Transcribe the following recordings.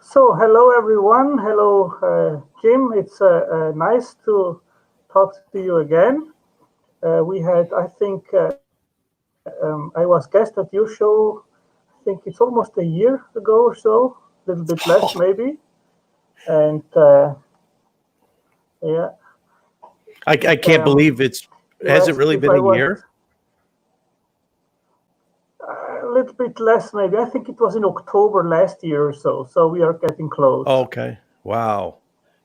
So, hello everyone. Hello, Jim. It's nice to talk to you again. We had, I think, I was guest at your show. I think it's almost a year ago or so, a little bit less maybe. And yeah, I can't believe has it really been a year? A little bit less maybe. I think it was in October last year or so. So we are getting close. Okay. Wow.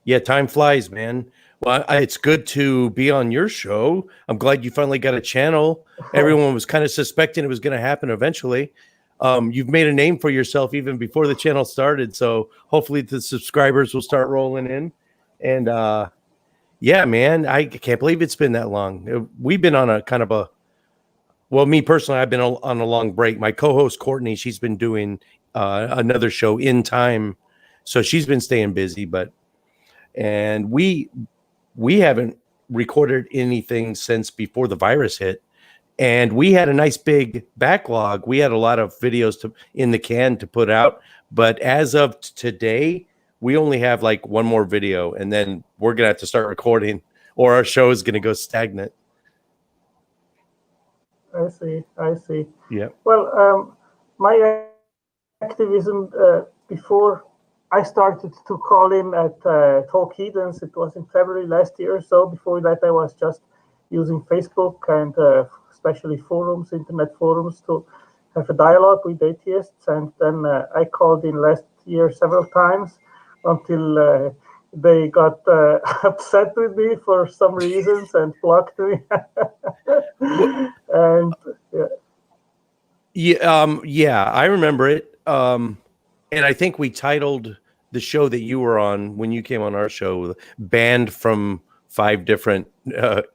Yeah, time flies, man. Well, it's good to be on your show. I'm glad you finally got a channel. Everyone was kind of suspecting it was going to happen eventually. You've made a name for yourself even before the channel started, so hopefully the subscribers will start rolling in. And yeah, man, I can't believe it's been that long. We've been on a kind of well, me personally, I've been on a long break. My co-host Courtney, she's been doing another show in time, so she's been staying busy. And we haven't recorded anything since before the virus hit, and we had a nice big backlog. We had a lot of videos in the can to put out, but as of today, we only have like one more video, and then we're gonna have to start recording, or our show is gonna go stagnant. I see. I see. Yeah. Well, my activism before I started to call in at Talk Heathens, it was in February last year or so. Before that, I was just using Facebook and especially forums, internet forums, to have a dialogue with atheists. And then I called in last year several times until they got upset with me for some reasons and blocked me. And yeah, I remember it. And I think we titled the show that you were on when you came on our show, banned from 5 different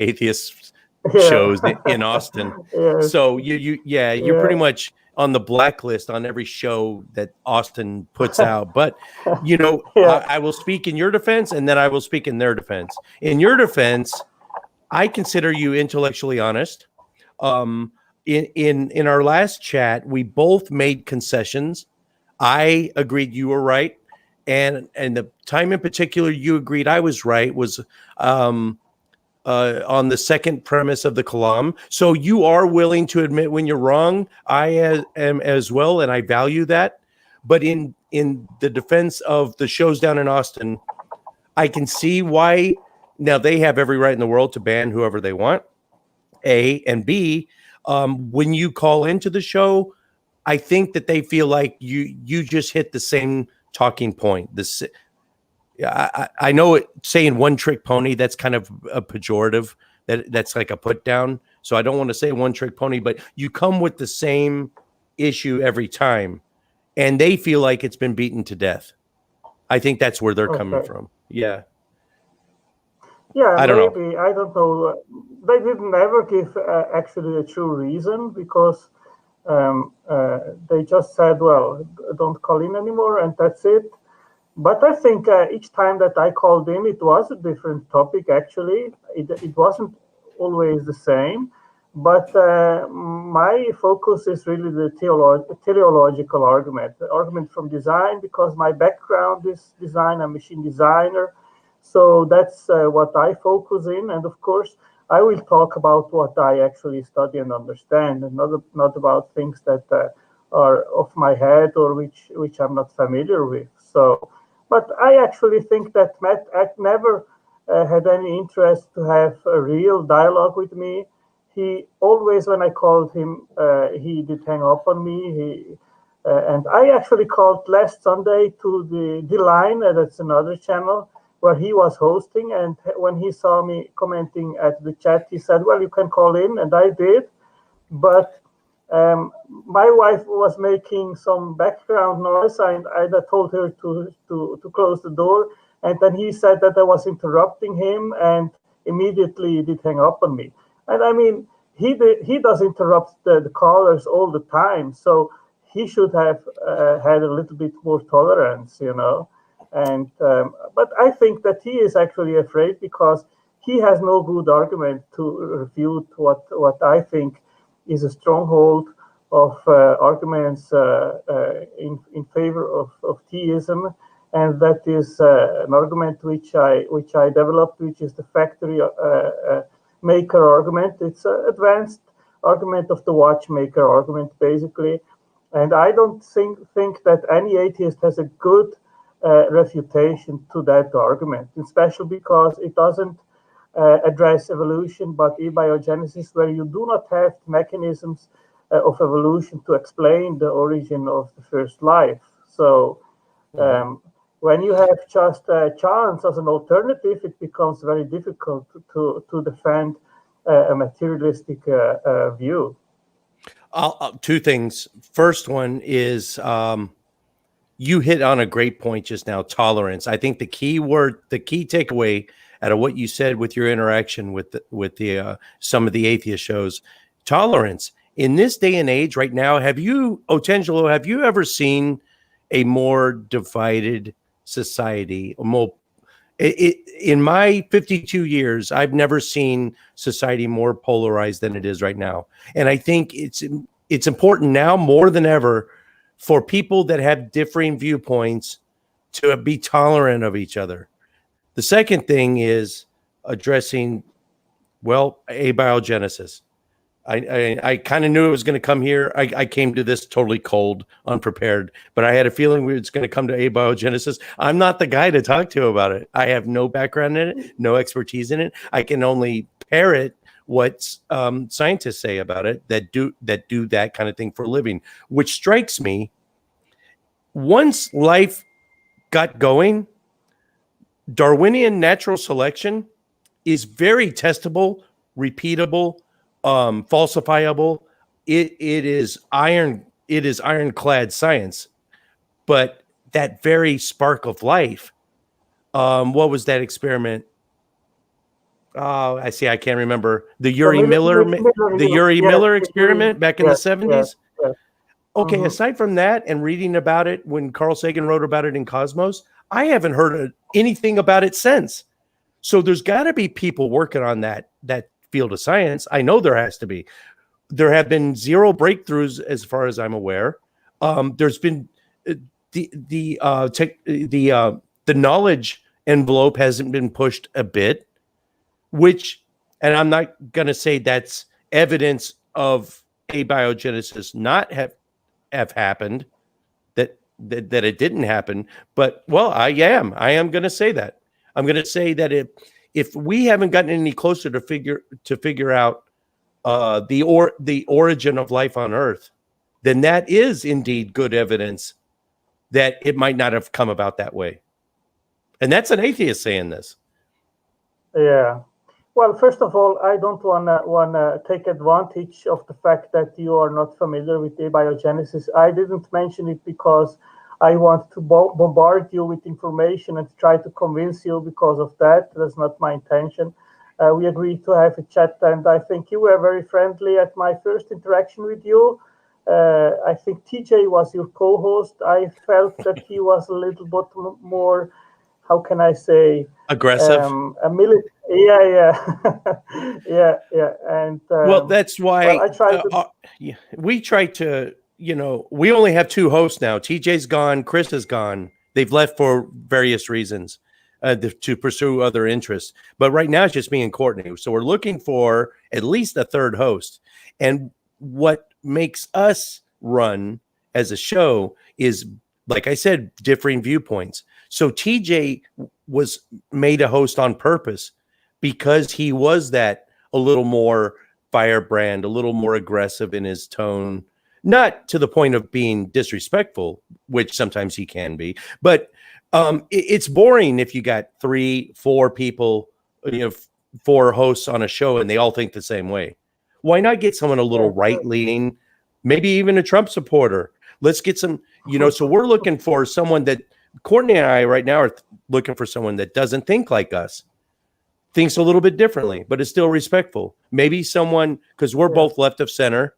atheist shows in Austin. Yes. So you're pretty much on the blacklist on every show that Austin puts out. But I will speak in your defense, and then I will speak in their defense. In your defense, I consider you intellectually honest. In our last chat, we both made concessions. I agreed you were right, and the time in particular you agreed I was right was on the second premise of the Kalam. So you are willing to admit when you're wrong. I am as well, and I value that. But in the defense of the shows down in Austin, I can see why. Now they have every right in the world to ban whoever they want. A and B. When you call into the show, I think that they feel like you just hit the same talking point. I know saying one trick pony, that's kind of a pejorative. That's like a put down. So I don't want to say one trick pony, but you come with the same issue every time, and they feel like it's been beaten to death. I think that's where they're coming from. Yeah. Yeah, I don't maybe. know. I don't know. They didn't ever give actually a true reason, because they just said, well, don't call in anymore, and that's it. But I think each time that I called in, it was a different topic, actually. It wasn't always the same. But my focus is really the teleological argument, the argument from design, because my background is design, I'm a machine designer. So that's what I focus in. And of course, I will talk about what I actually study and understand, and not about things that are off my head or which I'm not familiar with. So, but I actually think that Matt never had any interest to have a real dialogue with me. He always, when I called him, he did hang up on me. And I actually called last Sunday to the Line, that's another channel, where he was hosting. And when he saw me commenting at the chat, he said, well, you can call in. And I did. But my wife was making some background noise, and I told her to close the door. And then he said that I was interrupting him, and immediately he did hang up on me. And I mean, he does interrupt the callers all the time. So he should have had a little bit more tolerance, And but I think that he is actually afraid, because he has no good argument to refute what I think is a stronghold of arguments in favor of theism. and that is an argument which I developed, which is the factory maker argument. It's an advanced argument of the watchmaker argument, basically. And I don't think that any atheist has a good refutation to that argument, especially because it doesn't address evolution, but abiogenesis, where you do not have mechanisms of evolution to explain the origin of the first life. So when you have just chance as an alternative, it becomes very difficult to defend a materialistic view. Two things. First one is you hit on a great point just now, tolerance. I think the key takeaway out of what you said with your interaction with the some of the atheist shows, tolerance. In this day and age right now, Otangelo, have you ever seen a more divided society? In my 52 years, I've never seen society more polarized than it is right now. And I think it's important now more than ever for people that have differing viewpoints to be tolerant of each other. The second thing is addressing, abiogenesis. I kind of knew it was going to come here. I came to this totally cold, unprepared, but I had a feeling it's going to come to abiogenesis. I'm not the guy to talk to about it. I have no background in it, no expertise in it. I can only parrot what scientists say about it that do that kind of thing for a living, which strikes me. Once life got going, Darwinian natural selection is very testable, repeatable, falsifiable. It is ironclad science. But that very spark of life, what was that experiment? Oh, I see. I can't remember the Uri Miller experiment back in the 70s. Okay, aside from that and reading about it when Carl Sagan wrote about it in Cosmos, I haven't heard anything about it since. So there's got to be people working on that field of science. I know there has to be. There have been zero breakthroughs as far as I'm aware. There's been the knowledge envelope hasn't been pushed a bit, which, and I'm not going to say that's evidence of abiogenesis not have happened, that it didn't happen, but I am going to say that. I'm going to say that if we haven't gotten any closer to figure out the origin of life on Earth, then that is indeed good evidence that it might not have come about that way. And that's an atheist saying this. Yeah. Well, first of all, I don't wanna take advantage of the fact that you are not familiar with abiogenesis. I didn't mention it because I want to bombard you with information and try to convince you because of that. That's not my intention. We agreed to have a chat, and I think you were very friendly at my first interaction with you. I think TJ was your co-host. I felt that he was a little bit more, how can I say, aggressive. Yeah. And that's why I tried we try to. We only have two hosts now. TJ's gone. Chris is gone. They've left for various reasons to pursue other interests. But right now it's just me and Courtney. So we're looking for at least a third host. And what makes us run as a show is, like I said, differing viewpoints. So TJ was made a host on purpose because he was that a little more firebrand, a little more aggressive in his tone. Not to the point of being disrespectful, which sometimes he can be, but it's boring if you got 3-4 people, 4 hosts on a show and they all think the same way. Why not get someone a little right-leaning, maybe even a Trump supporter? Let's get some, so we're looking for someone that Courtney and I right now are looking for someone that doesn't think like us, thinks a little bit differently, but is still respectful. Maybe someone, because we're both left of center.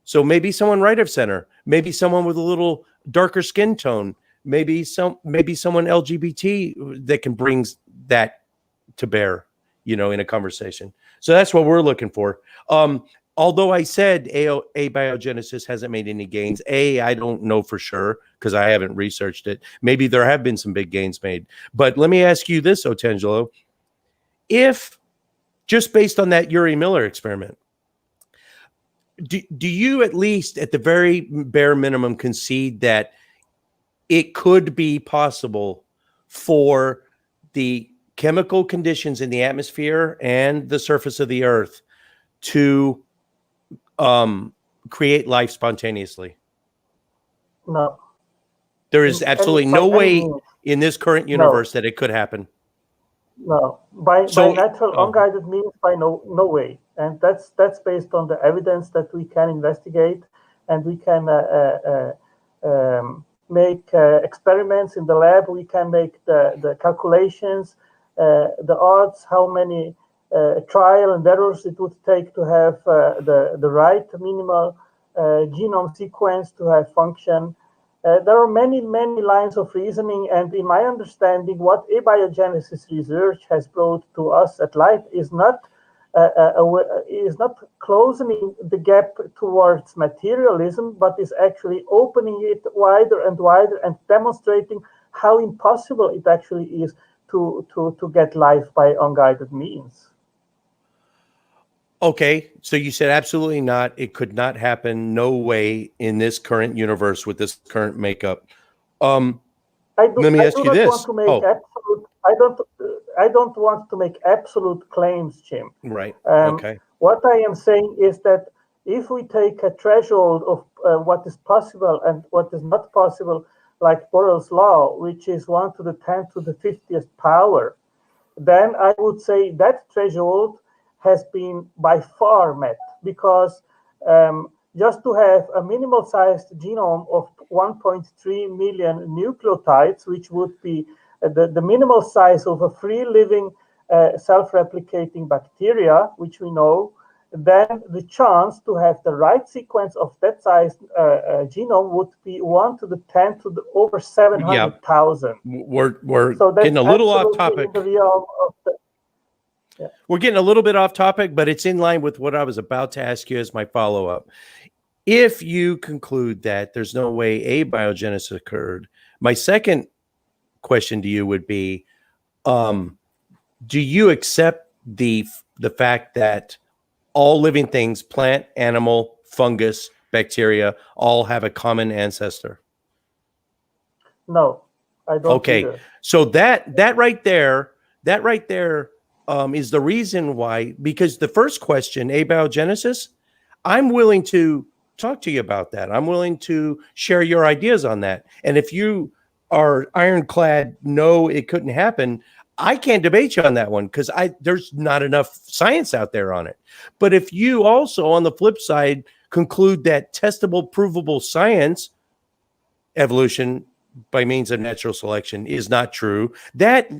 So maybe someone right of center, maybe someone with a little darker skin tone, maybe someone LGBT that can bring that to bear, in a conversation. So that's what we're looking for. although I said abiogenesis hasn't made any gains, I don't know for sure because I haven't researched it. Maybe there have been some big gains made. But let me ask you this, Otangelo. If, just based on that Uri Miller experiment, do you at least at the very bare minimum concede that it could be possible for the chemical conditions in the atmosphere and the surface of the earth to create life spontaneously? No. There is absolutely no way in this current universe that it could happen. No, by natural unguided means, by no way, and that's based on the evidence that we can investigate, and we can make experiments in the lab. We can make the calculations, the odds, how many trial and errors it would take to have the right minimal genome sequence to have function. There are many lines of reasoning, and in my understanding, what abiogenesis research has brought to us at Light is not closing the gap towards materialism, but is actually opening it wider and wider and demonstrating how impossible it actually is to get life by unguided means. Okay, so you said absolutely not. It could not happen. No way in this current universe with this current makeup. Let me ask you this. I don't want to make absolute claims, Jim. Right. Okay. What I am saying is that if we take a threshold of what is possible and what is not possible, like Borel's law, which is 1 to the 10 to the 50th power, then I would say that threshold has been by far met, because just to have a minimal sized genome of 1.3 million nucleotides, which would be the minimal size of a free living self-replicating bacteria, which we know, then the chance to have the right sequence of that size genome would be 1 to the 10 to the over 700,000. We're so getting a little off topic. In the realm of the, We're getting a little bit off topic, but it's in line with what I was about to ask you as my follow-up. If you conclude that there's no way abiogenesis occurred, my second question to you would be, do you accept the fact that all living things, plant, animal, fungus, bacteria, all have a common ancestor? No, I don't. Okay, either. So that right there is the reason why. Because the first question, abiogenesis, I'm willing to talk to you about that. I'm willing to share your ideas on that. And if you are ironclad, no, it couldn't happen, I can't debate you on that one, because there's not enough science out there on it. But if you also, on the flip side, conclude that testable, provable science, evolution by means of natural selection, is not true, that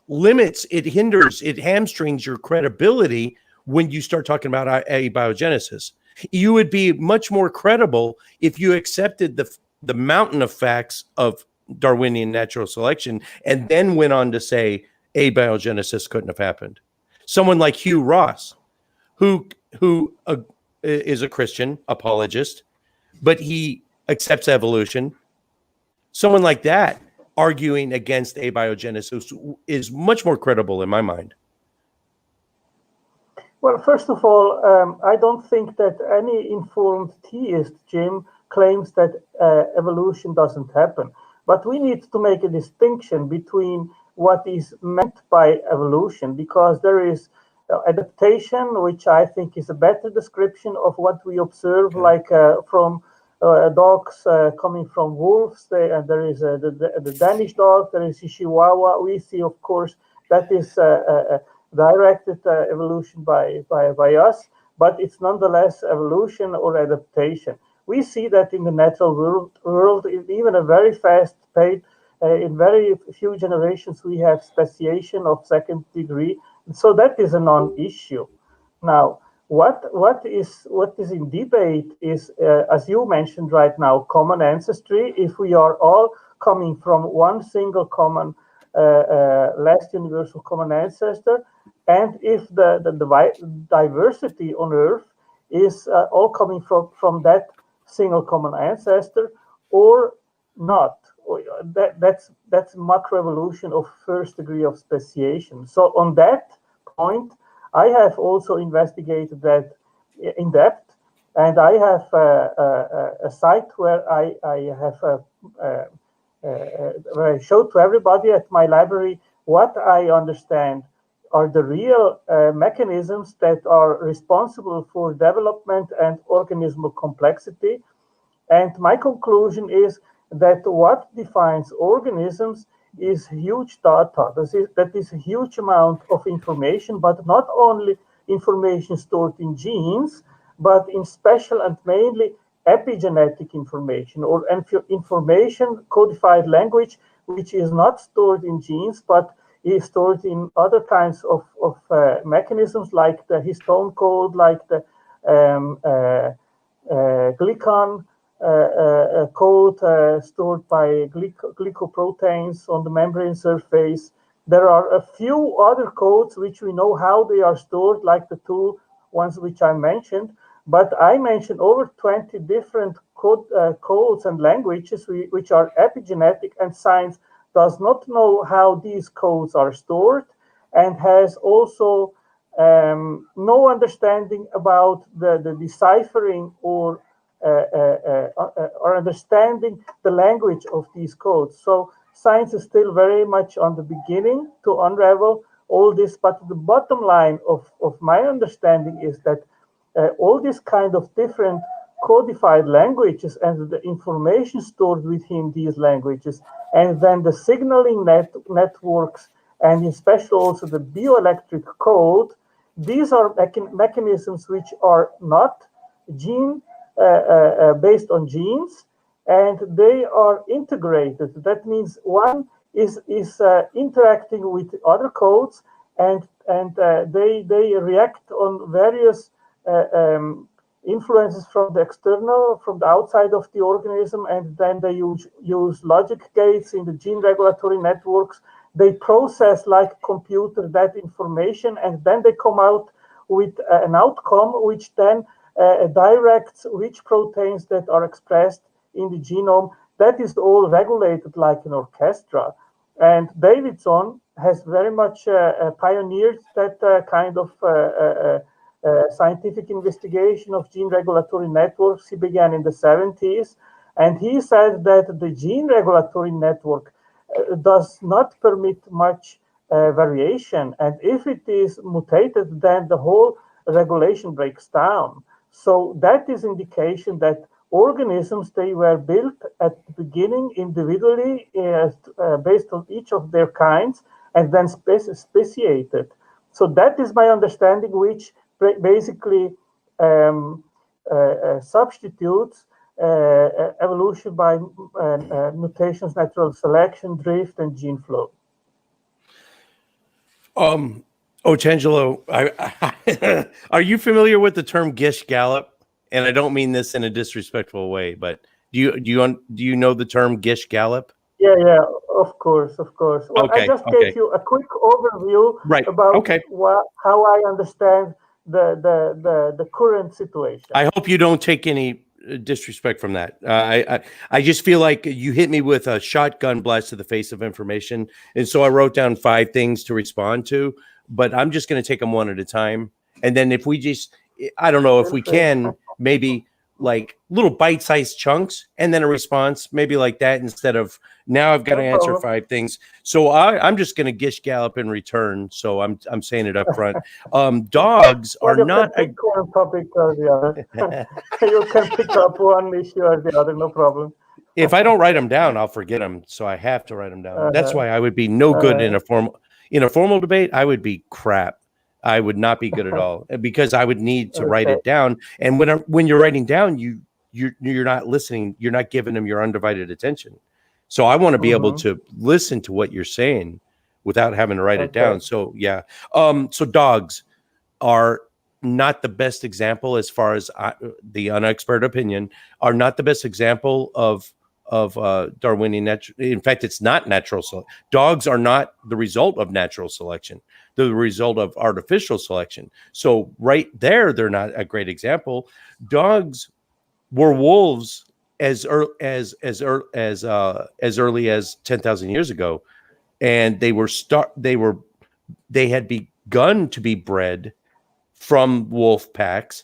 limits, it hinders, it hamstrings your credibility when you start talking about abiogenesis. You would be much more credible if you accepted the mountain of facts of Darwinian natural selection and then went on to say abiogenesis couldn't have happened. Someone like Hugh Ross, who is a Christian apologist, but he accepts evolution. Someone like that arguing against abiogenesis is much more credible in my mind. Well, first of all, I don't think that any informed theist, Jim, claims that evolution doesn't happen. But we need to make a distinction between what is meant by evolution, because there is adaptation, which I think is a better description of what we observe, like from dogs coming from wolves. There is the Danish dog, there is the Chihuahua. We see, of course, that is directed evolution by us, but it's nonetheless evolution or adaptation. We see that in the natural world, even a very fast pace, in very few generations, we have speciation of second degree. So that is a non-issue. Now, what is in debate is, as you mentioned right now, common ancestry. If we are all coming from one single common, last universal common ancestor, and if the diversity on Earth is all coming from that single common ancestor or not. That's macroevolution of first degree of speciation. So on that point, I have also investigated that in depth, and I have a site where I have where I show to everybody at my library what I understand are the real mechanisms that are responsible for development and organismal complexity. And my conclusion is that what defines organisms is huge data. That is a huge amount of information, but not only information stored in genes, but in special and mainly epigenetic information or information codified language, which is not stored in genes, but is stored in other kinds of mechanisms like the histone code, like the glycan code stored by glycoproteins on the membrane surface. There are a few other codes which we know how they are stored, like the two ones which I mentioned, but I mentioned over 20 different codes and languages which are epigenetic, and science does not know how these codes are stored and has also no understanding about the deciphering or understanding the language of these codes. So science is still very much on the beginning to unravel all this, but the bottom line of my understanding is that all these kind of different codified languages and the information stored within these languages, and then the signaling networks, and especially also the bioelectric code, these are mechanisms which are not gene based on genes, and they are integrated. That means one is interacting with other codes, and they react on various influences from the external, from the outside of the organism, and then they use logic gates in the gene regulatory networks. They process like a computer that information, and then they come out with an outcome which then directs which proteins that are expressed in the genome. That is all regulated like an orchestra. And Davidson has very much pioneered that kind of scientific investigation of gene regulatory networks. He began in the 70s, and he said that the gene regulatory network does not permit much variation, and if it is mutated, then the whole regulation breaks down. So that is indication that organisms, they were built at the beginning individually based on each of their kinds, and then speciated. So that is my understanding, which basically substitutes evolution by mutations, natural selection, drift, and gene flow. Otangelo, are you familiar with the term Gish-Gallop? And I don't mean this in a disrespectful way, but do you know the term Gish-Gallop? Yeah, of course. Well, Okay, I just gave you a quick overview about how I understand the current situation. I hope you don't take any disrespect from that. I just feel like you hit me with a shotgun blast to the face of information, and so I wrote down 5 things to respond to, but I'm just going to take them one at a time. And then if we just, I don't know if we can, maybe like little bite-sized chunks, and then a response, maybe like that, instead of now I've got to answer 5 things. So I'm just going to Gish-Gallop in return. So I'm saying it up front. Dogs are not a one topic or the other. You can pick up one issue or the other, no problem. If I don't write them down, I'll forget them. So I have to write them down. That's why I would be no good in a formal debate. I would be crap. I would not be good at all, because I would need to write it down. And when you're writing down, you're not listening. You're not giving them your undivided attention. So I want to be able to listen to what you're saying without having to write it down. So yeah. So dogs are not the best example, as far as the unexpert opinion, are not the best example of Darwinian natural. In fact, it's not natural. Dogs are not the result of natural selection. They're the result of artificial selection. So right there, they're not a great example. Dogs were wolves as early as 10,000 years ago, and they had begun to be bred from wolf packs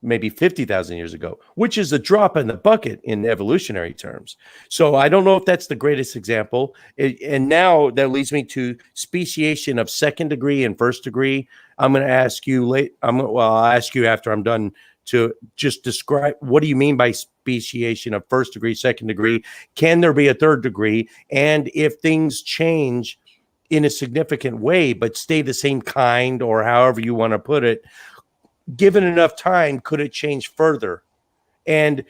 maybe 50,000 years ago, which is a drop in the bucket in evolutionary terms. So I don't know if that's the greatest example. And now that leads me to speciation of second degree and first degree. I'm going to ask you I'll ask you after I'm done to just describe, what do you mean by speciation of first degree, second degree? Can there be a third degree? And if things change in a significant way, but stay the same kind, or however you want to put it, given enough time, could it change further? And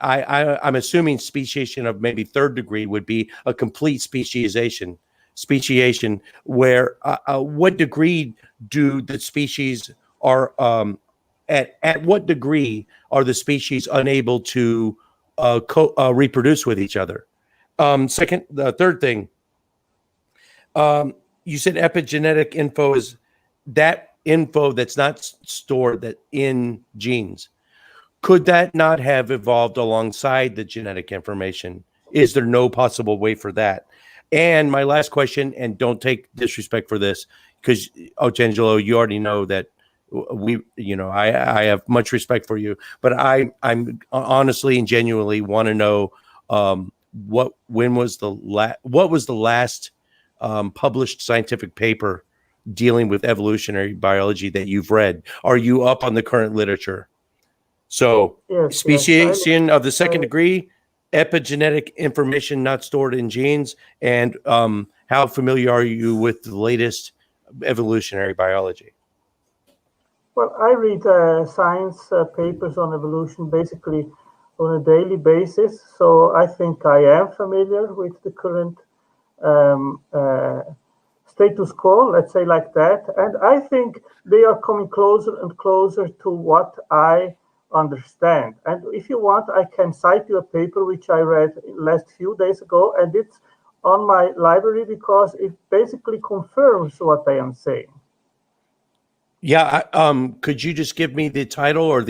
I'm assuming speciation of maybe third degree would be a complete speciation, where what degree do the species are at what degree are the species unable to reproduce with each other? The third thing, you said epigenetic info is that info that's not stored in genes. Could that not have evolved alongside the genetic information? Is there no possible way for that? And my last question, and don't take disrespect for this, because Otangelo, you already know that I have much respect for you, but I'm honestly and genuinely want to know what was the last published scientific paper dealing with evolutionary biology that you've read? Are you up on the current literature? So yes, speciation of the second degree, epigenetic information not stored in genes, and how familiar are you with the latest evolutionary biology? Well, I read science papers on evolution basically on a daily basis, so I think I am familiar with the current status quo, let's say like that. And I think they are coming closer and closer to what I understand. And if you want, I can cite you a paper which I read last few days ago, and it's on my library because it basically confirms what I am saying. Yeah, could you just give me the title, or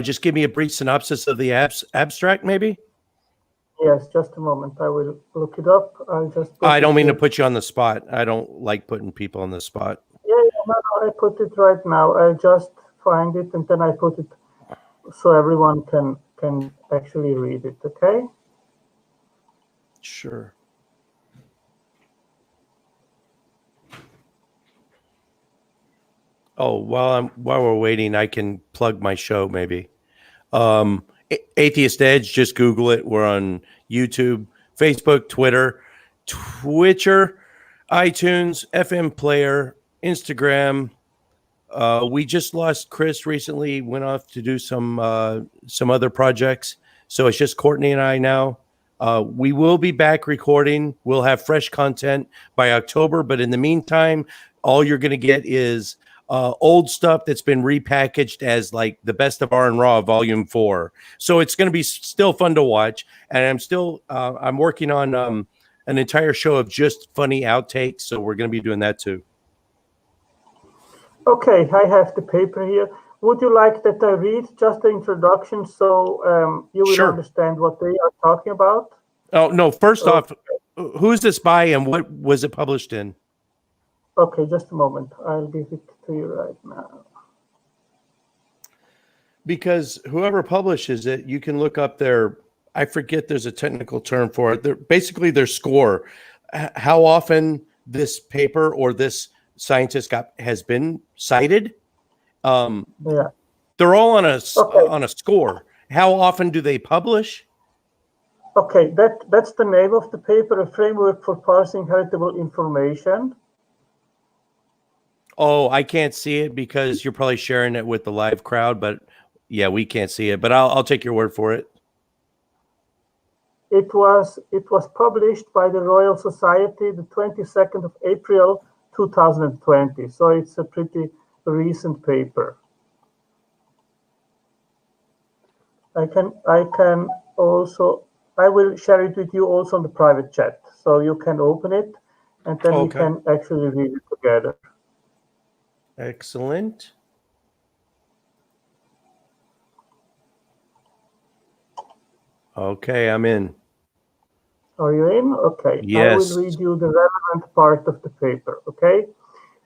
just give me a brief synopsis of the abstract, maybe? Yes, just a moment. I will look it up. I don't mean to put you on the spot. I don't like putting people on the spot. Yeah, no, I put it right now. I just find it and then I put it so everyone can actually read it. Okay. Sure. Oh, while we're waiting, I can plug my show maybe. Atheist Edge, just Google it. We're on YouTube, Facebook, Twitter, Twitcher, iTunes, FM Player, Instagram. We just lost Chris recently, went off to do some other projects. So it's just Courtney and I now. We will be back recording. We'll have fresh content by October. But in the meantime, all you're going to get is old stuff that's been repackaged as like the Best of R and Raw Volume 4. So it's going to be still fun to watch. And I'm working on an entire show of just funny outtakes. So we're going to be doing that too. Okay, I have the paper here. Would you like that I read just the introduction so you will understand what they are talking about? Oh, no. First off, who's this by and what was it published in? Okay, just a moment. I'll give it to you right now. Because whoever publishes it, you can look up I forget there's a technical term for it. Basically their score, how often this paper or this scientist has been cited. Yeah. They're all on a score. How often do they publish? Okay, that's the name of the paper, a framework for parsing heritable information. Oh, I can't see it because you're probably sharing it with the live crowd, but yeah, we can't see it, but I'll take your word for it. It was published by the Royal Society the 22nd of April 2020. So it's a pretty recent paper. I can also I will share it with you also on the private chat, so you can open it, and then we can actually read it together. Excellent. Okay, I'm in. Are you in? Okay. Yes. I will read you the relevant part of the paper, okay?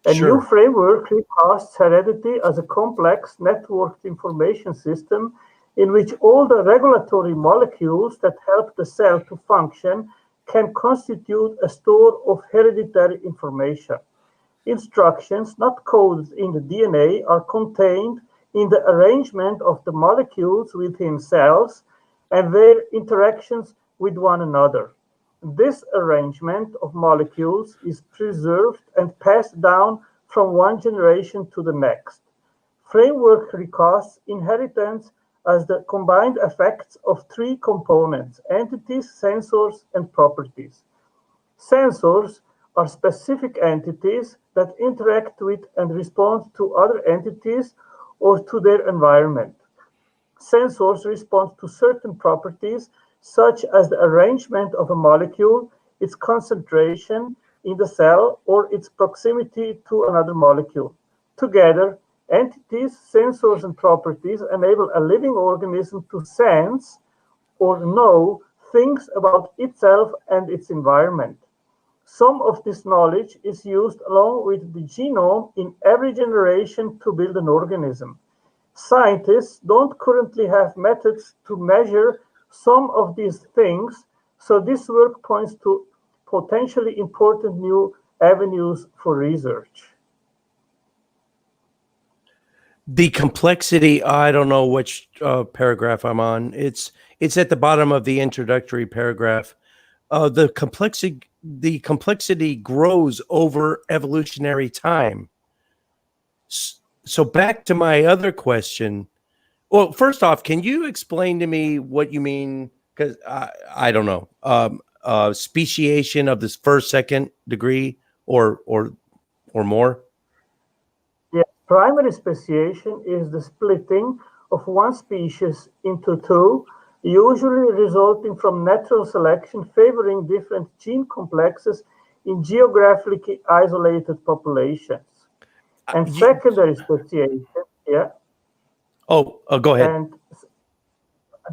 A Sure. new framework recasts heredity as a complex networked information system in which all the regulatory molecules that help the cell to function can constitute a store of hereditary information. Instructions not coded in the DNA are contained in the arrangement of the molecules within cells and their interactions with one another. This arrangement of molecules is preserved and passed down from one generation to the next. Framework recasts inheritance as the combined effects of three components: entities, sensors, and properties. Sensors are specific entities that interact with and respond to other entities or to their environment. Sensors respond to certain properties, such as the arrangement of a molecule, its concentration in the cell, or its proximity to another molecule. Together, entities, sensors, and properties enable a living organism to sense or know things about itself and its environment. Some of this knowledge is used along with the genome in every generation to build an organism. Scientists don't currently have methods to measure some of these things, so this work points to potentially important new avenues for research. The complexity, I don't know which paragraph I'm on. It's at the bottom of the introductory paragraph. The complexity grows over evolutionary time. So back to my other question. Well, first off, can you explain to me what you mean? Because I don't know. Speciation of this first, second degree, or more. Yes, primary speciation is the splitting of one species into two, usually resulting from natural selection favoring different gene complexes in geographically isolated populations. And secondary speciation, yeah. Go ahead. And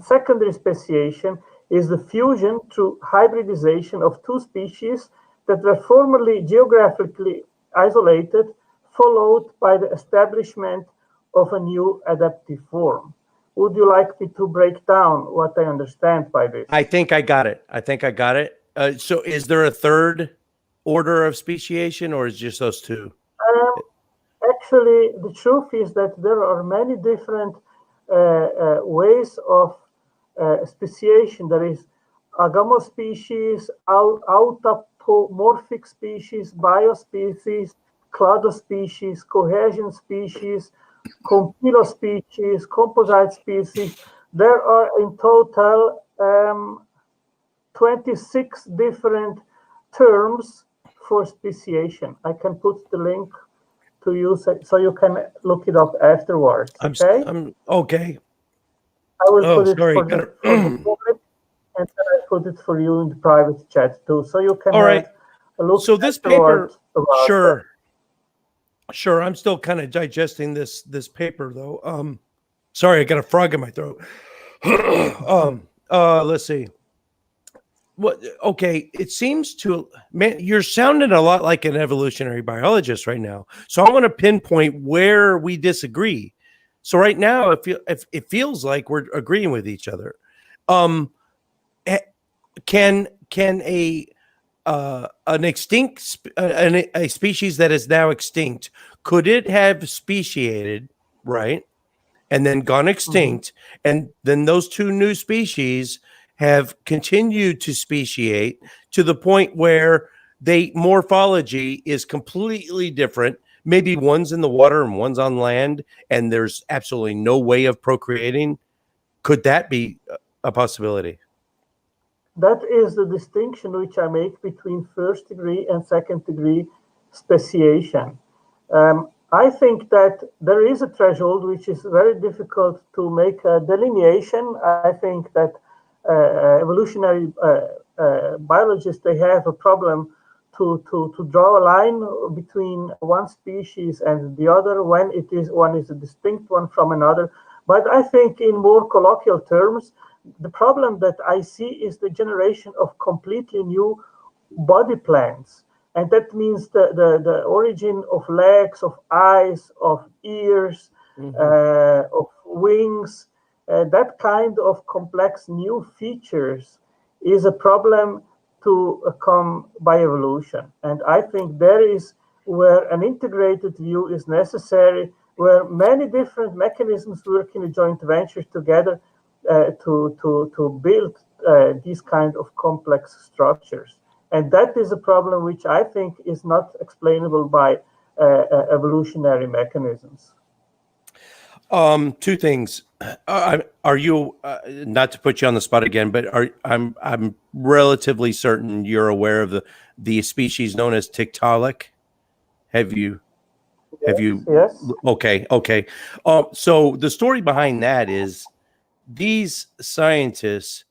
secondary speciation is the fusion through hybridization of two species that were formerly geographically isolated, followed by the establishment of a new adaptive form. Would you like me to break down what I understand by this? I think I got it. So is there a third order of speciation, or is it just those two? Actually, the truth is that there are many different ways of speciation. There is agamospecies, autapomorphic species, biospecies, cladospecies, cohesion species, compilospecies, composite species. There are in total 26 different terms for speciation. I can put the link to you so you can look it up afterwards. Okay. Okay. I will put it for the public, and then I put it for you in the private chat too, so you can have a look. So this paper, sure. I'm still kind of digesting this paper though. Sorry, I got a frog in my throat. Let's see. What? Okay, it seems to you're sounding a lot like an evolutionary biologist right now. So I want to pinpoint where we disagree. So right now, if it feels like we're agreeing with each other, can an extinct a species that is now extinct, could it have speciated, right, and then gone extinct, and then those two new species have continued to speciate to the point where morphology is completely different? Maybe one's in the water and one's on land, and there's absolutely no way of procreating. Could that be a possibility? That is the distinction which I make between first degree and second degree speciation. I think that there is a threshold which is very difficult to make a delineation. I think that evolutionary biologists, they have a problem to draw a line between one species and the other when one is a distinct one from another. But I think in more colloquial terms, the problem that I see is the generation of completely new body plans. And that means the origin of legs, of eyes, of ears, of wings, that kind of complex new features is a problem to come by evolution. And I think there is where an integrated view is necessary, where many different mechanisms work in a joint venture together to build these kind of complex structures. And that is a problem which I think is not explainable by evolutionary mechanisms. Two things. Are you not to put you on the spot again, but I'm relatively certain you're aware of the species known as Tiktaalik. Have you? Yes. Okay. So the story behind that is these scientists,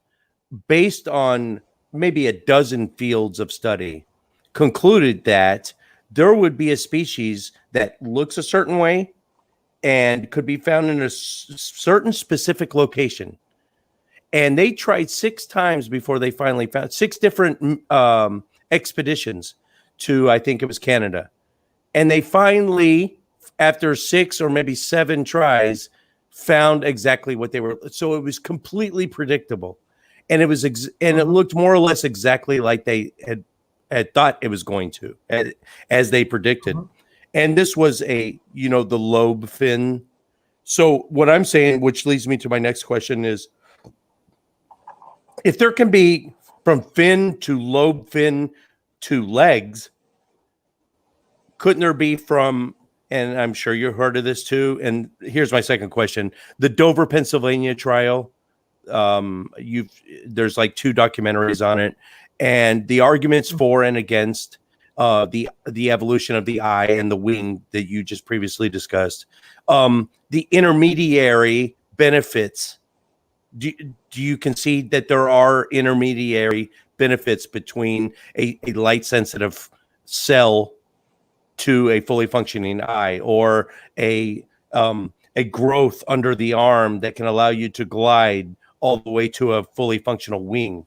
based on maybe a dozen fields of study, concluded that there would be a species that looks a certain way and could be found in a certain specific location. And they tried 6 times before they finally found 6 different expeditions to, I think it was Canada. And they finally, after 6 or maybe 7 tries, found exactly what they were. So it was completely predictable. And it was, it looked more or less exactly like they had thought it was going to, as they predicted. And this was the lobe fin. So what I'm saying, which leads me to my next question, is if there can be from fin to lobe fin to legs, couldn't there be from, and I'm sure you heard of this too, and here's my second question, the Dover, Pennsylvania trial, there's like 2 documentaries on it, and the arguments for and against the evolution of the eye and the wing that you just previously discussed, the intermediary benefits. Do you concede that there are intermediary benefits between a light sensitive cell to a fully functioning eye, or a growth under the arm that can allow you to glide all the way to a fully functional wing?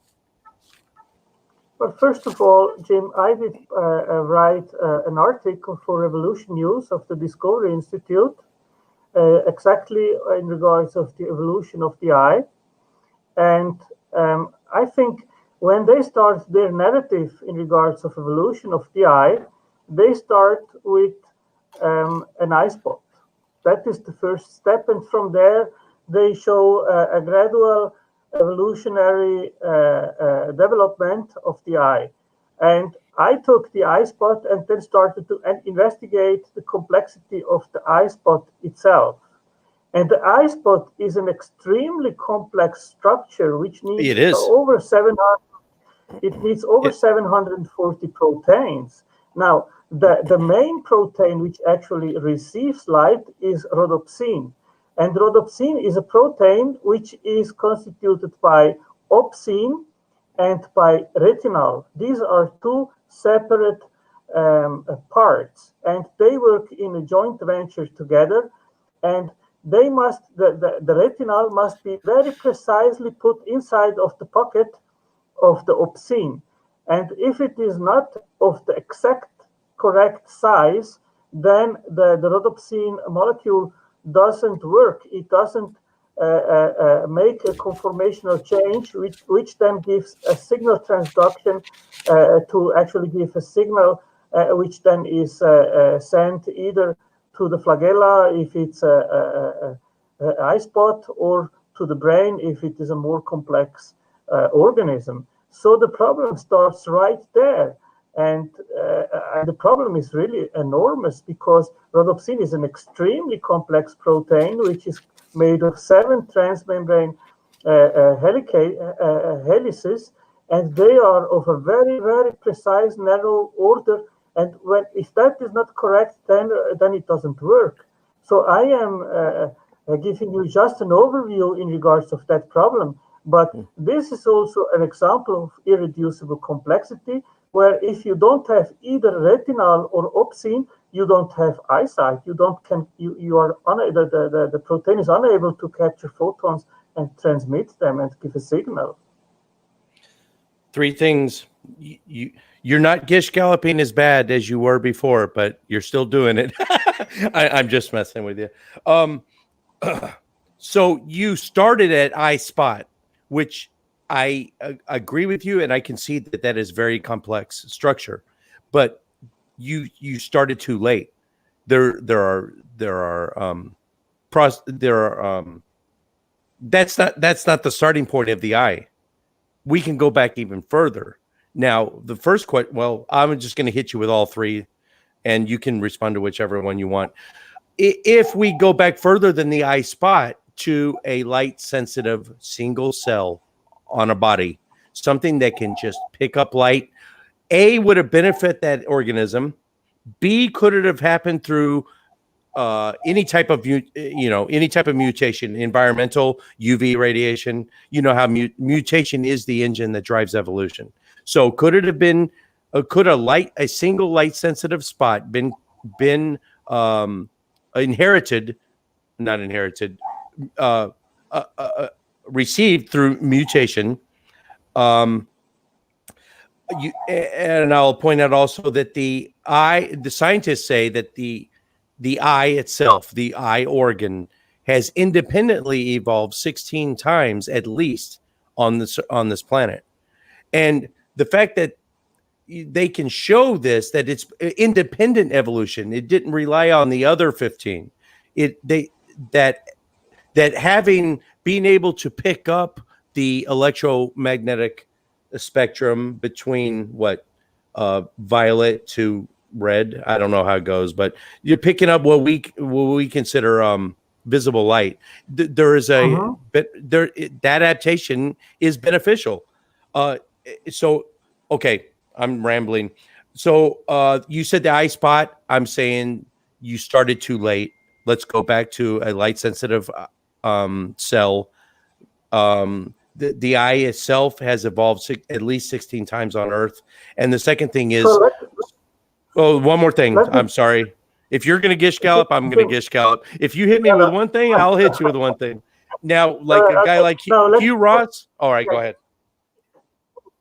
Well, first of all, Jim, I did write an article for Revolution News of the Discovery Institute, exactly in regards of the evolution of the eye. And I think when they start their narrative in regards of evolution of the eye, they start with an eye spot. That is the first step. And from there, they show a gradual evolutionary development of the eye. And I took the eye spot and then started to investigate the complexity of the eye spot itself. And the eye spot is an extremely complex structure, which needs over 740 proteins. Now, the main protein which actually receives light is rhodopsin. And rhodopsin is a protein which is constituted by opsin and by retinal. These are 2 separate parts, and they work in a joint venture together. And they must, the retinal must be very precisely put inside of the pocket of the opsin. And if it is not of the exact correct size, then the rhodopsin molecule doesn't work. It doesn't make a conformational change, which then gives a signal transduction to actually give a signal which then is sent either to the flagella if it's a eye spot, or to the brain if it is a more complex organism. So the problem starts right there. And the problem is really enormous, because rhodopsin is an extremely complex protein which is made of 7 transmembrane helices, and they are of a very, very precise narrow order. And if that is not correct, then it doesn't work. So I am giving you just an overview in regards of that problem. But this is also an example of irreducible complexity, where if you don't have either retinal or opsin, you don't have eyesight. You are unable, the protein is unable to capture photons and transmit them and give a signal. Three things. You're not gish galloping as bad as you were before, but you're still doing it. I'm just messing with you. So you started at I spot, which I agree with you, and I can see that that is very complex structure, but you started too late. There are that's not the starting point of the eye. We can go back even further. Now, the first question, well, I'm just going to hit you with all three, and you can respond to whichever one you want. If we go back further than the eye spot to a light-sensitive single cell on a body, something that can just pick up light, A, would it benefit that organism? B, could it have happened through any type of mutation, environmental, UV radiation? You know how mutation is the engine that drives evolution. So could it have been could a single light sensitive spot been received through mutation? And I'll point out also that the scientists say that the eye itself, the eye organ, has independently evolved 16 times at least on this planet. And the fact that they can show this, that it's independent evolution, it didn't rely on the other 15. That being able to pick up the electromagnetic spectrum between violet to red. I don't know how it goes, but you're picking up what we consider visible light. There is that adaptation is beneficial. So okay, I'm rambling. So you said the eye spot. I'm saying you started too late. Let's go back to a light sensitive cell. The eye itself has evolved at least 16 times on Earth. And the second thing is, one more thing. I'm sorry. If you're going to gish gallop, I'm going to gish gallop. If you hit me with one thing, I'll hit you with one thing. Now, like a guy like Hugh Ross. All right, go ahead.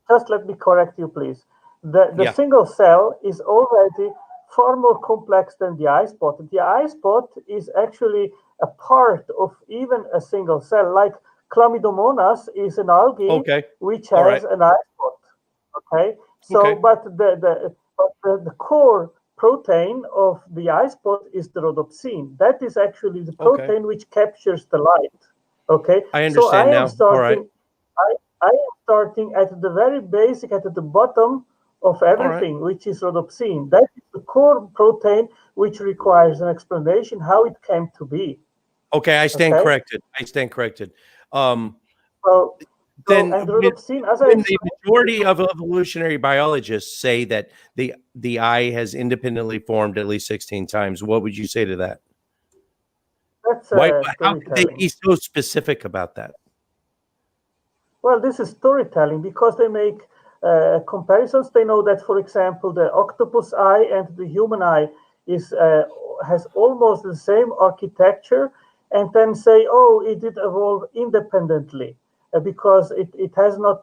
Just let me correct you, please. The single cell is already far more complex than the eye spot. The eye spot is actually a part of even a single cell. Like Chlamydomonas is an algae which has an eye spot. Okay, so but the core protein of the eye spot is the rhodopsin. That is actually the protein which captures the light. Okay, I understand now. All right. I am starting at the very basic, at the bottom of everything, which is rhodopsin. That is the core protein which requires an explanation how it came to be. Okay, I stand corrected. Then rhodopsin, the majority of evolutionary biologists say that the eye has independently formed at least 16 times. What would you say to that? How could they be so specific about that? Well, this is storytelling because they make comparisons. They know that, for example, the octopus eye and the human eye has almost the same architecture, and then say, oh, it did evolve independently because it has not.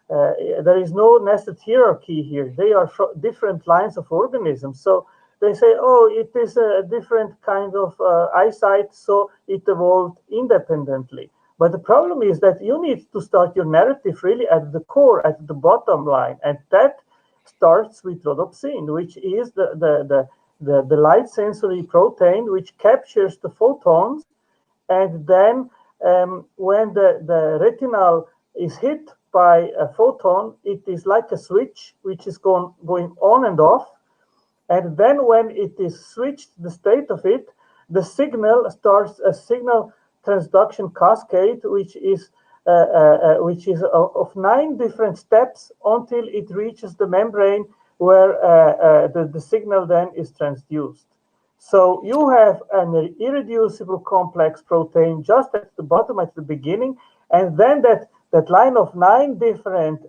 There is no nested hierarchy here. They are different lines of organisms. So they say, oh, it is a different kind of eyesight, so it evolved independently. But the problem is that you need to start your narrative really at the core, at the bottom line, and that starts with rhodopsin, which is the light sensory protein which captures the photons, and then when the retinal is hit by a photon, it is like a switch which is going on and off, and then when it is switched, the state of it, the signal starts a signal transduction cascade, which is of 9 different steps until it reaches the membrane where the signal then is transduced. So you have an irreducible complex protein just at the bottom, at the beginning, And then that line of 9 different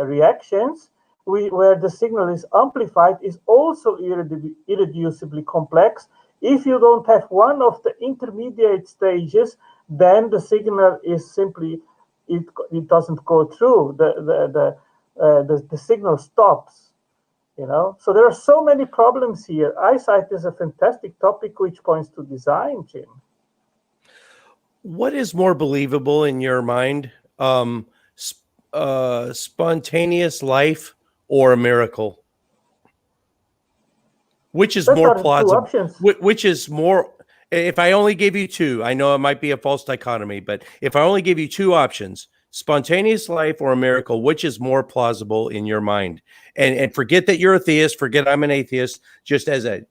reactions where the signal is amplified is also irreducibly complex. If you don't have one of the intermediate stages, then the signal is simply, it doesn't go through. The signal stops. So there are so many problems here. Eyesight is a fantastic topic which points to design, Jim. What is more believable in your mind? Spontaneous life or a miracle? Which is more plausible? Which is more? If I only gave you two, I know it might be a false dichotomy, but if I only gave you two options, spontaneous life or a miracle, which is more plausible in your mind? And forget that you're a theist, forget I'm an atheist, just as an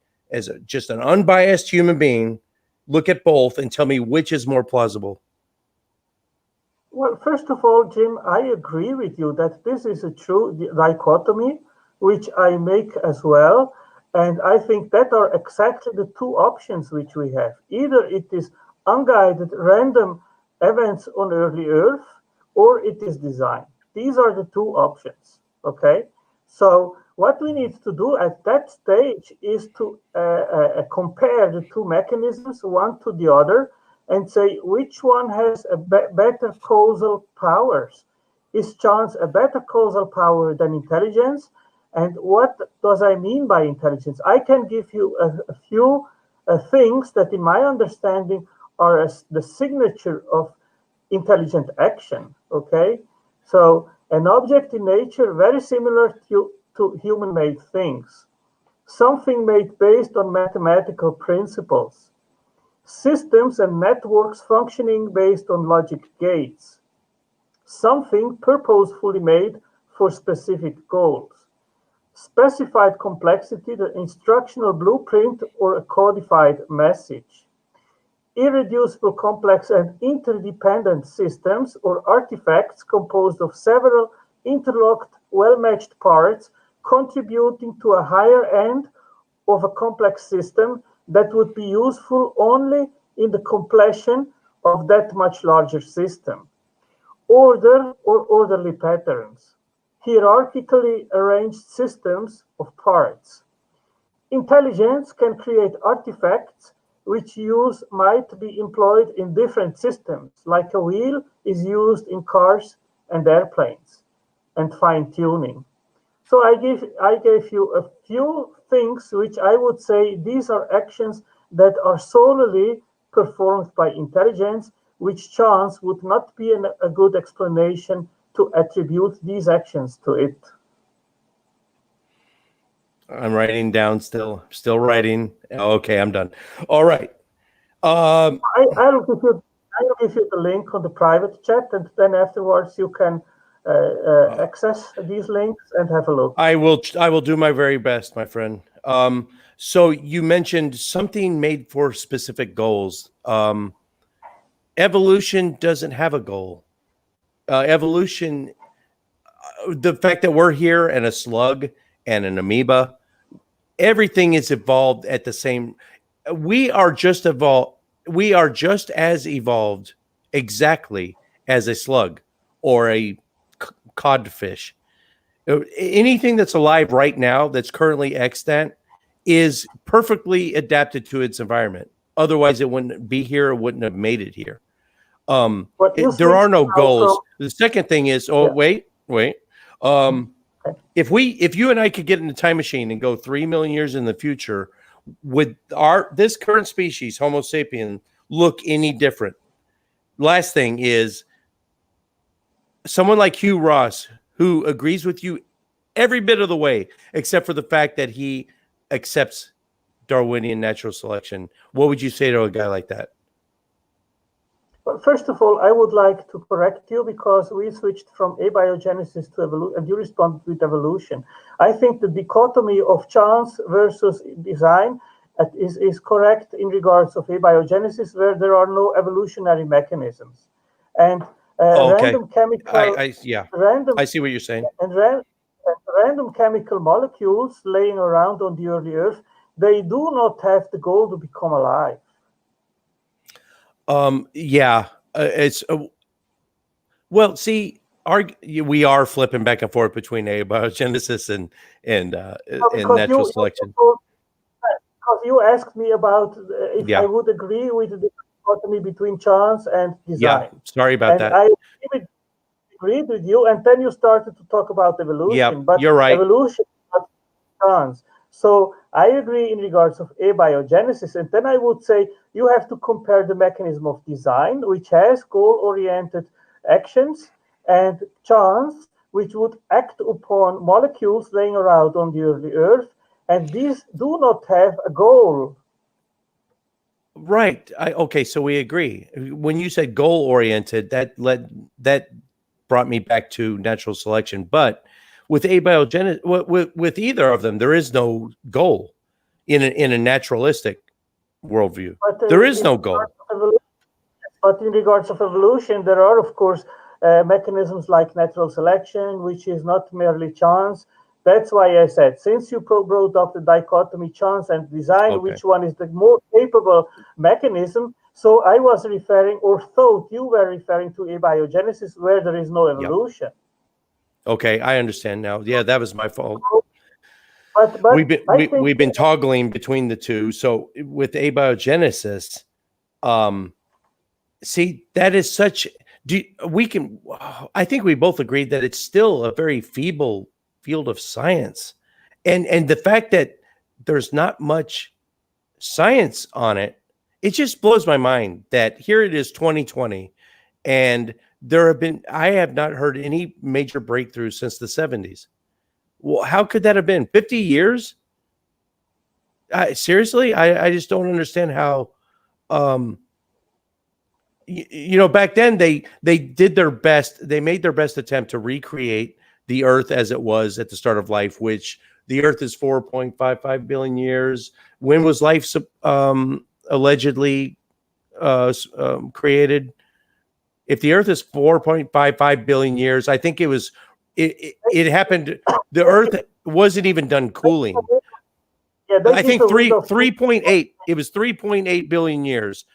unbiased human being, look at both and tell me which is more plausible. Well, first of all, Jim, I agree with you that this is a true dichotomy, which I make as well. And I think that are exactly the two options which we have. Either it is unguided random events on early Earth, or it is design. These are the two options, okay? So what we need to do at that stage is to compare the two mechanisms, one to the other, and say which one has a better causal powers. Is chance a better causal power than intelligence? And what does I mean by intelligence? I can give you a few things that in my understanding are the signature of intelligent action, okay? So an object in nature very similar to human-made things. Something made based on mathematical principles. Systems and networks functioning based on logic gates. Something purposefully made for specific goals. Specified complexity, the instructional blueprint or a codified message. Irreducible complex and interdependent systems or artifacts composed of several interlocked, well-matched parts contributing to a higher end of a complex system that would be useful only in the completion of that much larger system. Order or orderly patterns. Hierarchically arranged systems of parts. Intelligence can create artifacts which use might be employed in different systems, like a wheel is used in cars and airplanes, and fine-tuning. So I gave you a few things which I would say these are actions that are solely performed by intelligence, which chance would not be a good explanation to attribute these actions to it. I'm writing down still writing. Okay, I'm done. All right. I'll give you the link on the private chat, and then afterwards you can access these links and have a look. I will do my very best, my friend. So you mentioned something made for specific goals. Evolution doesn't have a goal. Evolution, the fact that we're here and a slug and an amoeba, everything is evolved at the same. We are just evolved. We are just as evolved exactly as a slug or a codfish. Anything that's alive right now that's currently extant is perfectly adapted to its environment. Otherwise, it wouldn't be here. It wouldn't have made it here. There are no goals. The second thing is, wait. If you and I could get in a time machine and go 3 million years in the future, would this current species, Homo sapien, look any different? Last thing is, someone like Hugh Ross, who agrees with you every bit of the way, except for the fact that he accepts Darwinian natural selection. What would you say to a guy like that? Well, first of all, I would like to correct you because we switched from abiogenesis to evolution, and you responded with evolution. I think the dichotomy of chance versus design is correct in regards of abiogenesis, where there are no evolutionary mechanisms. And random chemical... I see what you're saying. And random chemical molecules laying around on the early Earth, they do not have the goal to become alive. Well, see, we are flipping back and forth between abiogenesis and Because natural selection. because you asked me about if I Yeah, would agree with the dichotomy between chance and yeah. design, Sorry about and that. I agreed with you, and then you started to talk about Yeah, evolution, but you're right. evolution is not chance. So I agree in regards of abiogenesis, and then I would say you have to compare the mechanism of design, which has goal-oriented actions, and chance, which would act upon molecules laying around on the early Earth, and these do not have a goal. Right. Okay, so we agree. When you said goal oriented, that brought me back to natural selection. But with abiogenesis, with either of them, there is no goal in a naturalistic worldview. But There is no goal. in regards of evolution, there are, of course, mechanisms like natural selection, which is not merely chance. That's why I said, since you brought up the dichotomy chance and design, Okay. which one is the more capable mechanism? So I was referring, or thought you were referring to abiogenesis, where there is no Yeah. evolution. Okay, I understand now. Yeah, that was my fault. But We've been I think we've been toggling between the two. So with abiogenesis, see, that is such. I think we both agreed that it's still a very feeble field of science, and the fact that there's not much science on it, it just blows my mind that here it is 2020, and I have not heard any major breakthroughs since the 70s. Well, how could that have been 50 years? Seriously, I just don't understand how. Back then they did their best. They made their best attempt to recreate the Earth as it was at the start of life, which the Earth is 4.55 billion years. When was life allegedly created? If the Earth is 4.55 billion years, I think it happened. The Earth wasn't even done cooling. I think 3.8. It was 3.8 billion years.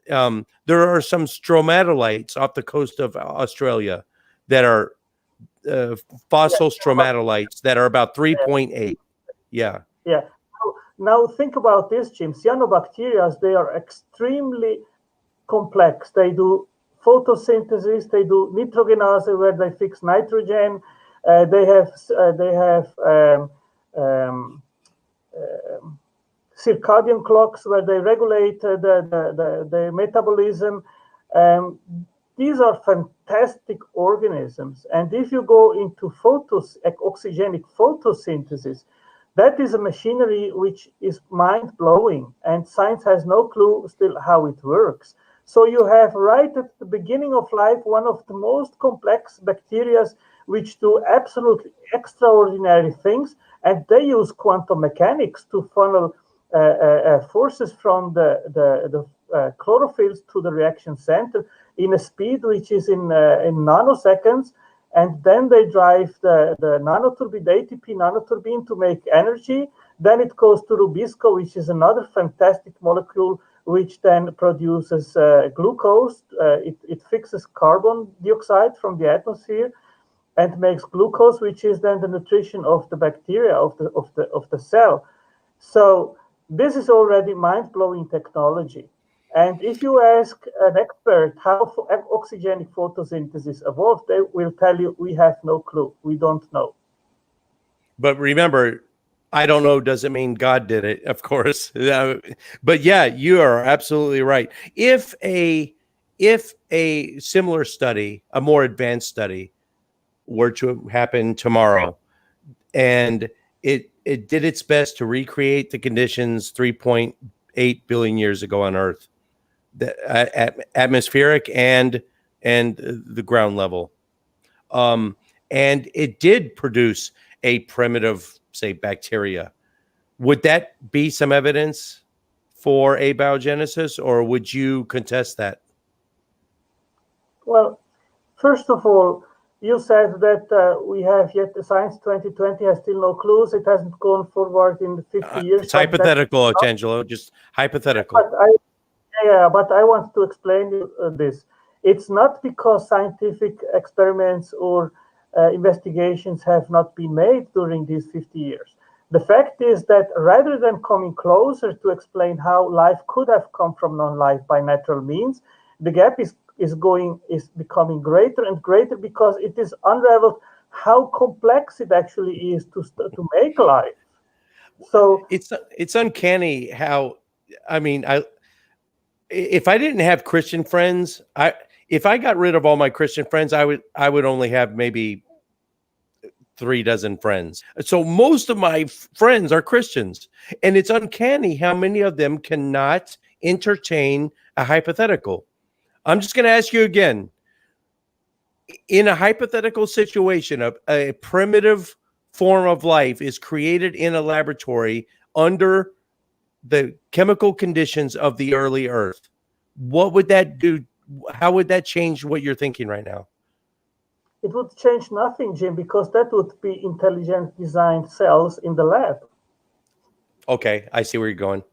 There are some stromatolites off the coast of Australia that are fossil stromatolites that are about 3.8. Yeah. Yeah. Now think about this, Jim. Cyanobacteria, they are extremely complex. They do photosynthesis. They do nitrogenase, where they fix nitrogen. They have circadian clocks where they regulate the metabolism. Um, these are fantastic organisms. And if you go into oxygenic photosynthesis, that is a machinery which is mind-blowing, and science has no clue still how it works. So you have right at the beginning of life one of the most complex bacteria which do absolutely extraordinary things, and they use quantum mechanics to funnel forces from the chlorophylls to the reaction center in a speed which is in nanoseconds, and then they drive the nanoturbine, the ATP nanoturbine, to make energy. Then it goes to Rubisco, which is another fantastic molecule, which then produces glucose. It fixes carbon dioxide from the atmosphere and makes glucose, which is then the nutrition of the bacteria of the cell. So this is already mind-blowing technology. And if you ask an expert how oxygenic photosynthesis evolved, they will tell you we have no clue. We don't know. But remember, I don't know doesn't mean God did it, of course. But yeah, you are absolutely right. If a similar study, a more advanced study, were to happen tomorrow, and it did its best to recreate the conditions 3.8 billion years ago on Earth, the atmospheric and the ground level, and it did produce a primitive, say, bacteria. Would that be some evidence for abiogenesis, or would you contest that? Well, first of all, you said that we have yet the science 2020 has still no clues. It hasn't gone forward in 50 years. It's hypothetical, Otangelo, just hypothetical. But I want to explain you this. It's not because scientific experiments or investigations have not been made during these 50 years. The fact is that rather than coming closer to explain how life could have come from non-life by natural means, the gap is becoming greater and greater because it is unraveled how complex it actually is to make life. So it's uncanny how, I mean, if I didn't have Christian friends, if I got rid of all my Christian friends, I would only have maybe 36 friends. So most of my friends are Christians, and it's uncanny how many of them cannot entertain a hypothetical. I'm just going to ask you again. In a hypothetical situation, a primitive form of life is created in a laboratory under the chemical conditions of the early Earth. What would that do? How would that change what you're thinking right now? it would change nothing, Jim, because that would be intelligent designed cells in the lab. Okay, I see where you're going.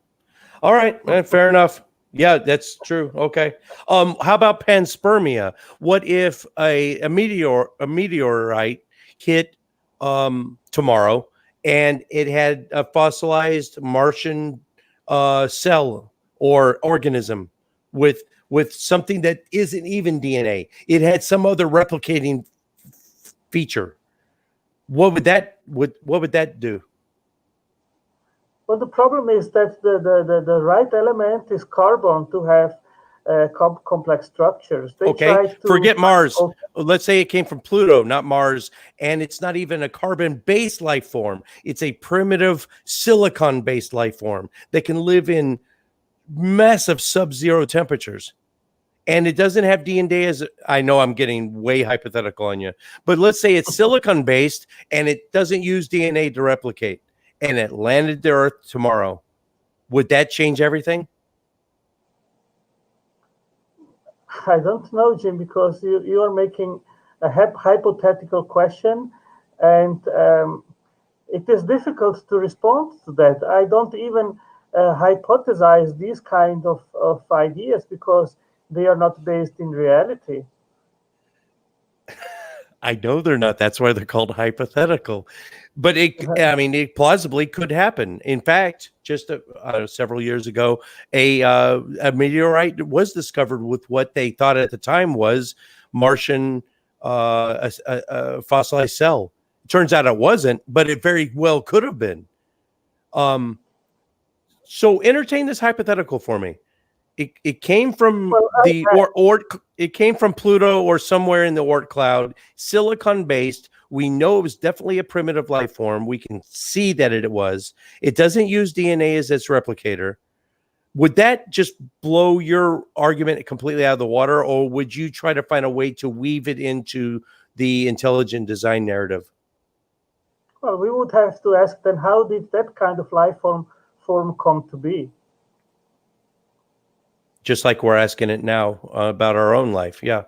All right, fair enough. Yeah, that's true. Okay. How about panspermia? What if a meteorite hit tomorrow and it had a fossilized Martian cell or organism with something that isn't even DNA? It had some other replicating feature. What would that do? Well, the problem is that the right element is carbon to have complex structures. They Okay, try to forget Mars. Let's say it came from Pluto, not Mars, and it's not even a carbon-based life form. It's a primitive silicon-based life form that can live in massive sub-zero temperatures. And it doesn't have DNA as, I know I'm getting way hypothetical on you, but let's say it's silicon-based and it doesn't use DNA to replicate, and it landed to Earth tomorrow. Would that change everything? I don't know, Jim, because you are making a hypothetical question, and it is difficult to respond to that. I don't even hypothesize these kind of ideas because they are not based in reality. I know they're not. That's why they're called hypothetical. But it plausibly could happen. In fact, just several years ago, a meteorite was discovered with what they thought at the time was Martian a fossilized cell. It turns out it wasn't, but it very well could have been. So entertain this hypothetical for me. It came from it came from Pluto or somewhere in the Oort cloud, silicon based. We know it was definitely a primitive life form. We can see that it was. It doesn't use DNA as its replicator. Would that just blow your argument completely out of the water, or would you try to find a way to weave it into the intelligent design narrative? Well, we would have to ask then, how did that kind of life form come to be? Just like we're asking it now about our own life. Yeah.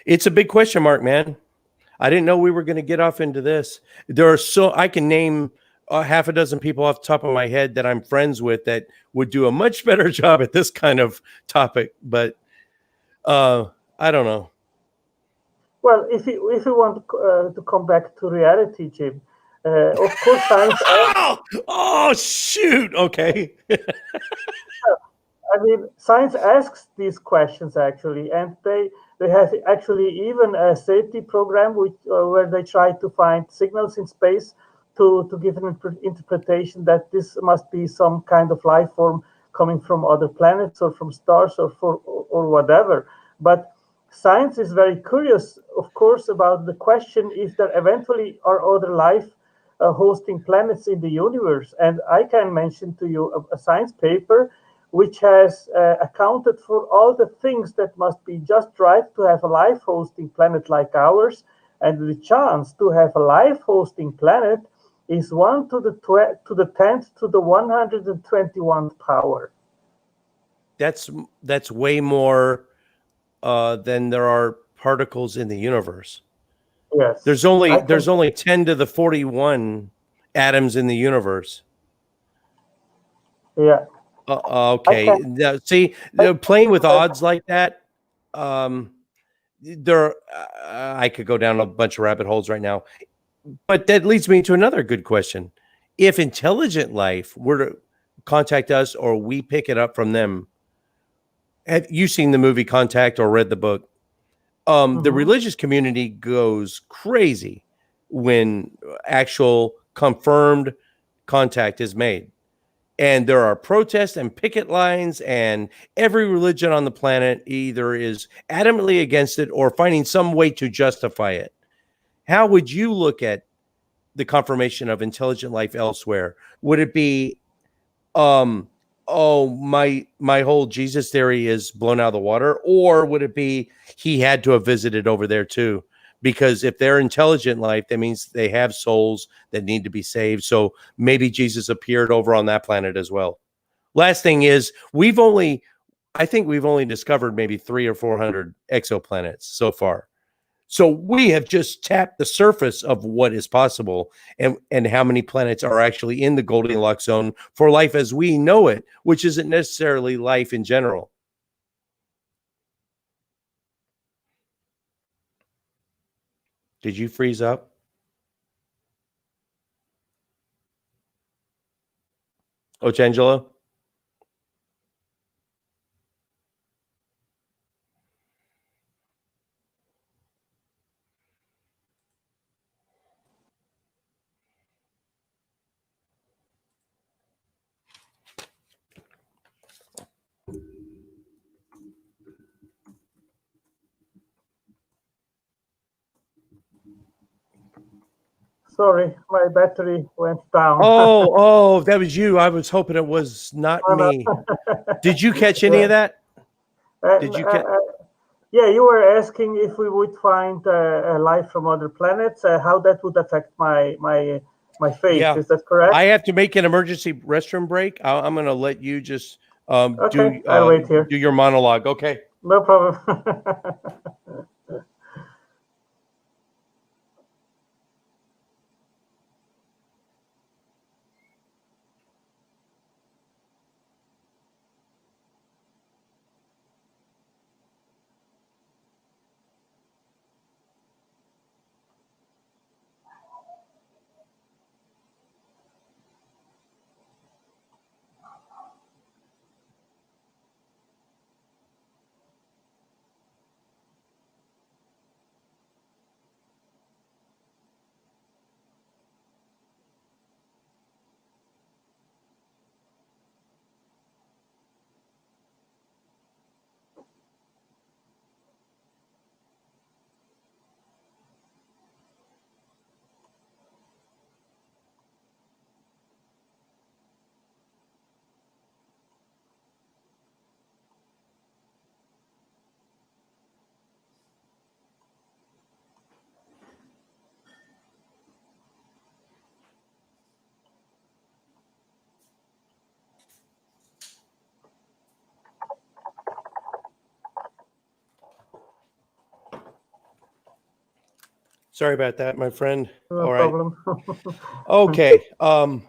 It's a big question mark, man. I didn't know we were going to get off into this. I can name half a dozen people off the top of my head that I'm friends with that would do a much better job at this kind of topic, but I don't know. Well, if you want to come back to reality, Jim, of course, science. Oh, shoot. Okay. I mean, science asks these questions actually, and they have actually even a safety program where they try to find signals in space to give an interpretation that this must be some kind of life form coming from other planets or from stars or whatever. But science is very curious, of course, about the question if there eventually are other life hosting planets in the universe. And I can mention to you a science paper which has accounted for all the things that must be just right to have a life hosting planet like ours. And the chance to have a life hosting planet is 1 to the 10th to the 121th power. That's way more than there are particles in the universe. Yes. There's only 10 to the 41 atoms in the universe. Yeah. Okay. See, playing with odds like that, I could go down a bunch of rabbit holes right now, but that leads me to another good question. If intelligent life were to contact us or we pick it up from them, have you seen the movie Contact or read the book? The religious community goes crazy when actual confirmed contact is made. And there are protests and picket lines, and every religion on the planet either is adamantly against it or finding some way to justify it. How would you look at the confirmation of intelligent life elsewhere? Would it be, oh, my whole Jesus theory is blown out of the water, or would it be he had to have visited over there too? Because if they're intelligent life, that means they have souls that need to be saved. So maybe Jesus appeared over on that planet as well. Last thing is, I think we've only discovered maybe 300 or 400 exoplanets so far. So we have just tapped the surface of what is possible and how many planets are actually in the Goldilocks zone for life as we know it, which isn't necessarily life in general. Did you freeze up? Otangelo? Sorry, my battery went down. Oh, that was you. I was hoping it was not me. Did you catch any of that? Did you catch? Yeah, you were asking if we would find life from other planets, how that would affect my faith. Yeah. Is that correct? I have to make an emergency restroom break. I'm going to let you just Okay, I'll wait here. do your monologue. Okay. No problem. Sorry about that, my friend. No All right. problem. Okay. All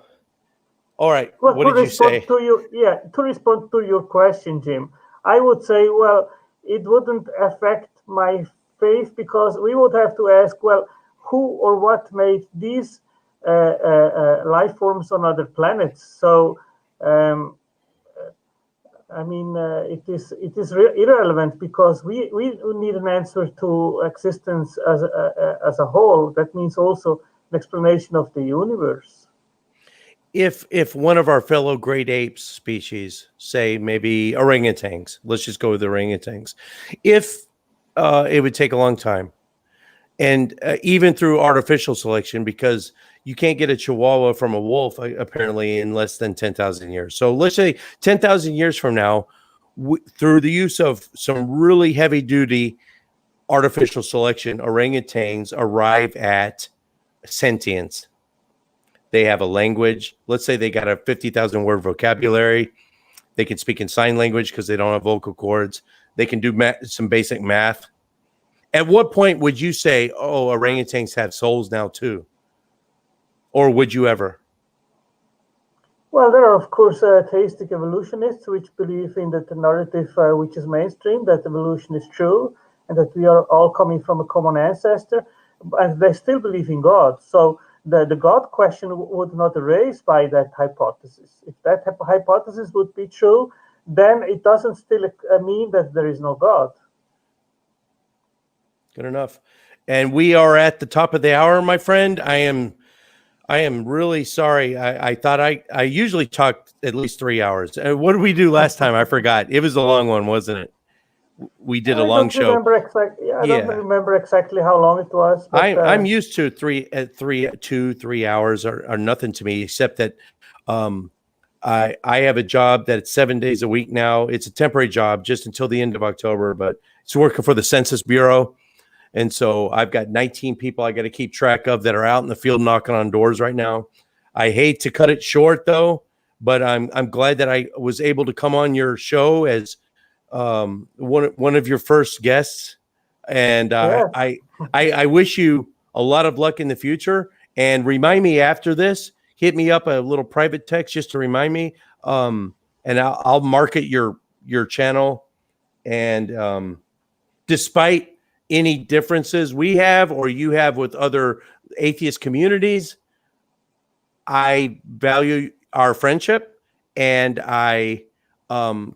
right. Well, What did you say? To respond to your question, Jim, I would say, well, it wouldn't affect my faith because we would have to ask, well, who or what made these life forms on other planets? So, I mean, it is irrelevant because we need an answer to existence as a whole. That means also an explanation of the universe. If one of our fellow great apes species, say maybe orangutans, let's just go with orangutans, if it would take a long time, and even through artificial selection, because you can't get a chihuahua from a wolf apparently in less than 10,000 years. So let's say 10,000 years from now, through the use of some really heavy duty artificial selection, orangutans arrive at sentience. They have a language. Let's say they got a 50,000 word vocabulary. They can speak in sign language because they don't have vocal cords. They can do some basic math. At what point would you say, oh, orangutans have souls now too? Or would you ever? Well, there are, of course, theistic evolutionists which believe in the narrative which is mainstream, that evolution is true and that we are all coming from a common ancestor, and they still believe in God. So the God question would not arise by that hypothesis. If that hypothesis would be true, then it doesn't still mean that there is no God. Good enough. And we are at the top of the hour, my friend. I am really sorry. I thought I usually talk at least 3 hours. What did we do last time? I forgot. It was a long one, wasn't it? We did a long show. I don't remember exactly how long it was. But, I'm used to 3 hours are nothing to me, except that I have a job that's 7 days a week now. It's a temporary job just until the end of October, but it's working for the Census Bureau. And so I've got 19 people I got to keep track of that are out in the field knocking on doors right now. I hate to cut it short though, but I'm glad that I was able to come on your show as one of your first guests. And I wish you a lot of luck in the future. And remind me after this, hit me up a little private text just to remind me. And I'll market your channel. And despite any differences we have or you have with other atheist communities, I value our friendship, and I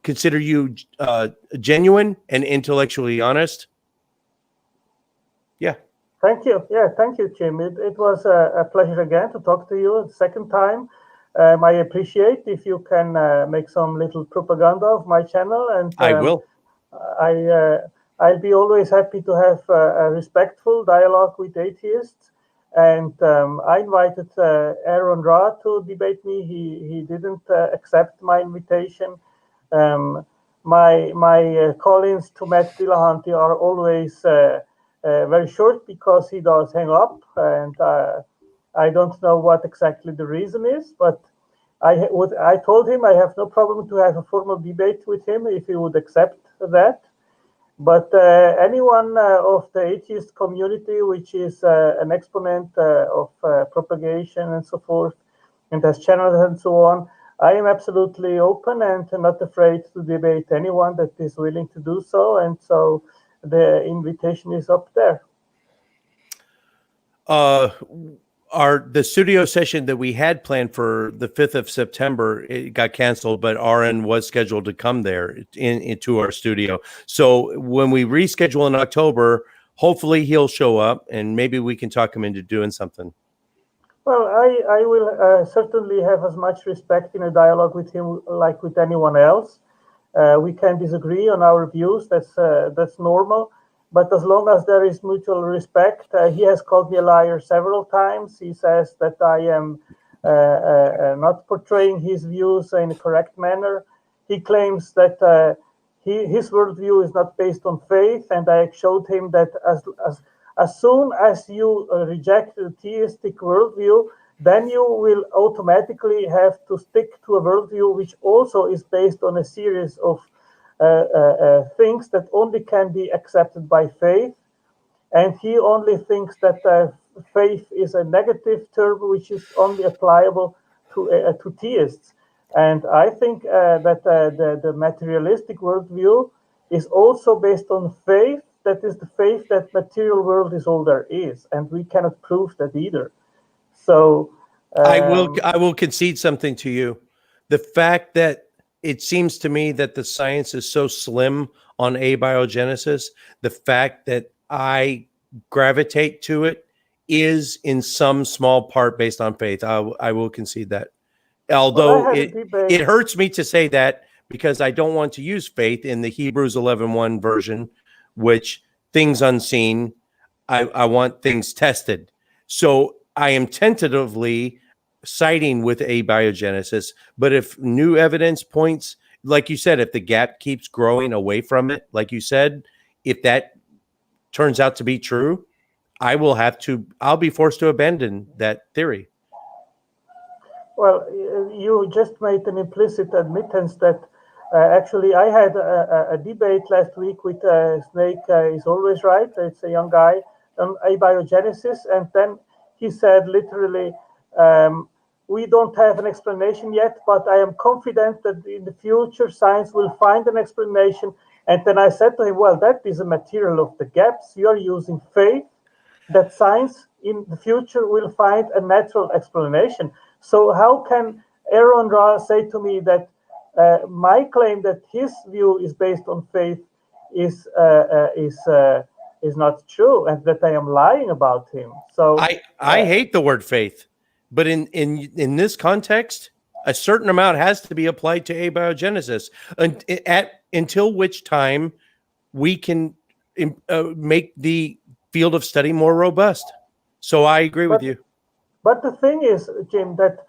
consider you genuine and intellectually honest. Yeah. Thank you. Yeah, thank you, Jim. It was a pleasure again to talk to you a second time. I appreciate if you can make some little propaganda of my channel, and I will. I'll be always happy to have a respectful dialogue with atheists. And I invited Aaron Ra to debate me. He didn't accept my invitation. My call-ins to Matt Dillahunty are always very short because he does hang up, and I don't know what exactly the reason is, but I told him I have no problem to have a formal debate with him if he would accept that. But anyone of the atheist community, which is an exponent of propagation and so forth, and has channels and so on, I am absolutely open and not afraid to debate anyone that is willing to do so. And so the invitation is up there. The studio session that we had planned for the 5th of September, it got canceled, but Aaron was scheduled to come there into our studio. So when we reschedule in October, hopefully he'll show up and maybe we can talk him into doing something. Well, I will certainly have as much respect in a dialogue with him like with anyone else. We can disagree on our views. That's normal. But as long as there is mutual respect, he has called me a liar several times. He says that I am not portraying his views in a correct manner. He claims that his worldview is not based on faith, and I showed him that as soon as you reject the theistic worldview, then you will automatically have to stick to a worldview which also is based on a series of things that only can be accepted by faith. And he only thinks that faith is a negative term which is only applicable to theists. And I think that the materialistic worldview is also based on faith. That is the faith that material world is all there is, and we cannot prove that either. So I will concede something to you. The fact that it seems to me that the science is so slim on abiogenesis, the fact that I gravitate to it is in some small part based on faith. I will concede that. Although it hurts me to say that because I don't want to use faith in the Hebrews 11:1 version, which things unseen, I want things tested. So I am tentatively siding with abiogenesis, but if new evidence points, like you said, if the gap keeps growing away from it, like you said, if that turns out to be true, I'll be forced to abandon that theory. Well, you just made an implicit admittance that actually I had a debate last week with Snake is always right. It's a young guy on abiogenesis, and then he said literally, we don't have an explanation yet, but I am confident that in the future science will find an explanation, And then I said to him, well, that is a material of the gaps. You're using faith that science in the future will find a natural explanation. So how can Aaron Ra say to me that my claim that his view is based on faith is not true, and that I am lying about him? So I hate the word faith, but in this context, a certain amount has to be applied to abiogenesis, until which time we can make the field of study more robust. So I agree with you. But the thing is, Jim, that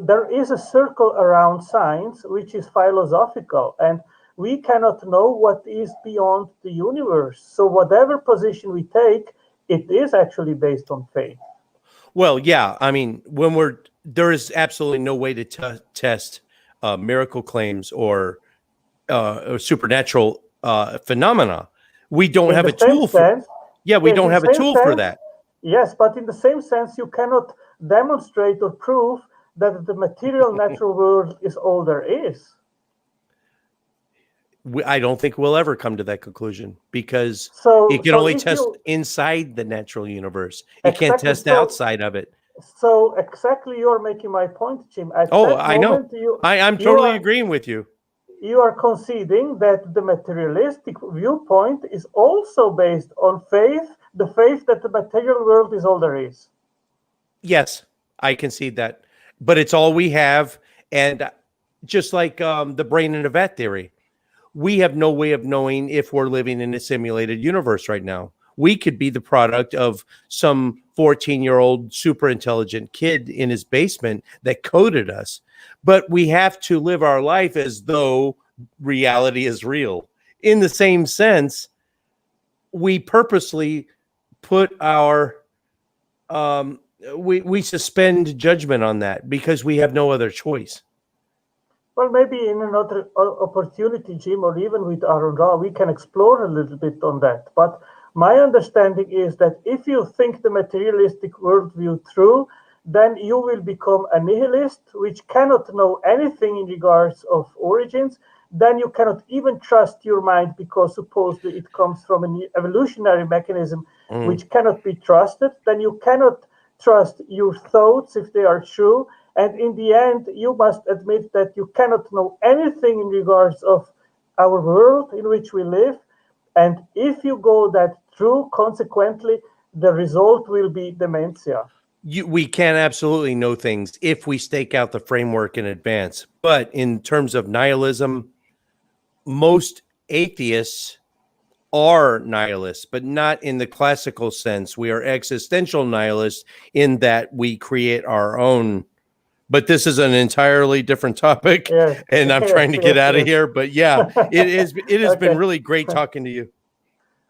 there is a circle around science which is philosophical, and we cannot know what is beyond the universe. So whatever position we take, it is actually based on faith. Well, yeah, I mean, there is absolutely no way to test miracle claims or supernatural phenomena. We don't have a tool for. Yeah, we don't have a tool for that. Yes, but in the same sense, you cannot demonstrate or prove that the material natural world is all there is. I don't think we'll ever come to that conclusion, because it can only test inside the natural universe. It can't test outside of it. So exactly, you're making my point, Jim. I know. I'm totally agreeing with you. You are conceding that the materialistic viewpoint is also based on faith, the faith that the material world is all there is. Yes, I concede that. But it's all we have. And just like the brain in a vat theory, we have no way of knowing if we're living in a simulated universe right now. We could be the product of some 14-year-old super intelligent kid in his basement that coded us. But we have to live our life as though reality is real. In the same sense, we purposely put our we suspend judgment on that because we have no other choice. Well, maybe in another opportunity, Jim, or even with Aaron Ra, we can explore a little bit on that. But my understanding is that if you think the materialistic worldview true, then you will become a nihilist, which cannot know anything in regards of origins. Then you cannot even trust your mind, because supposedly it comes from an evolutionary mechanism which cannot be trusted. Then you cannot trust your thoughts if they are true. And in the end, you must admit that you cannot know anything in regards of our world in which we live. And if you go that through, consequently, the result will be dementia. We can absolutely know things if we stake out the framework in advance. But in terms of nihilism, most atheists are nihilists, but not in the classical sense. We are existential nihilists in that we create our own. But this is an entirely different topic, and I'm trying to get out of here. But yeah, it has been really great talking to you.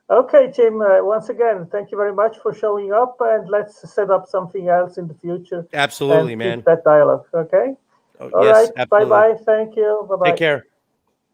Okay, Jim, once again, thank you very much for showing up, and let's set up something else in the future. Absolutely, and man. Keep that dialogue, okay? Oh, All yes, right, bye-bye. Thank you. Bye-bye. Take care.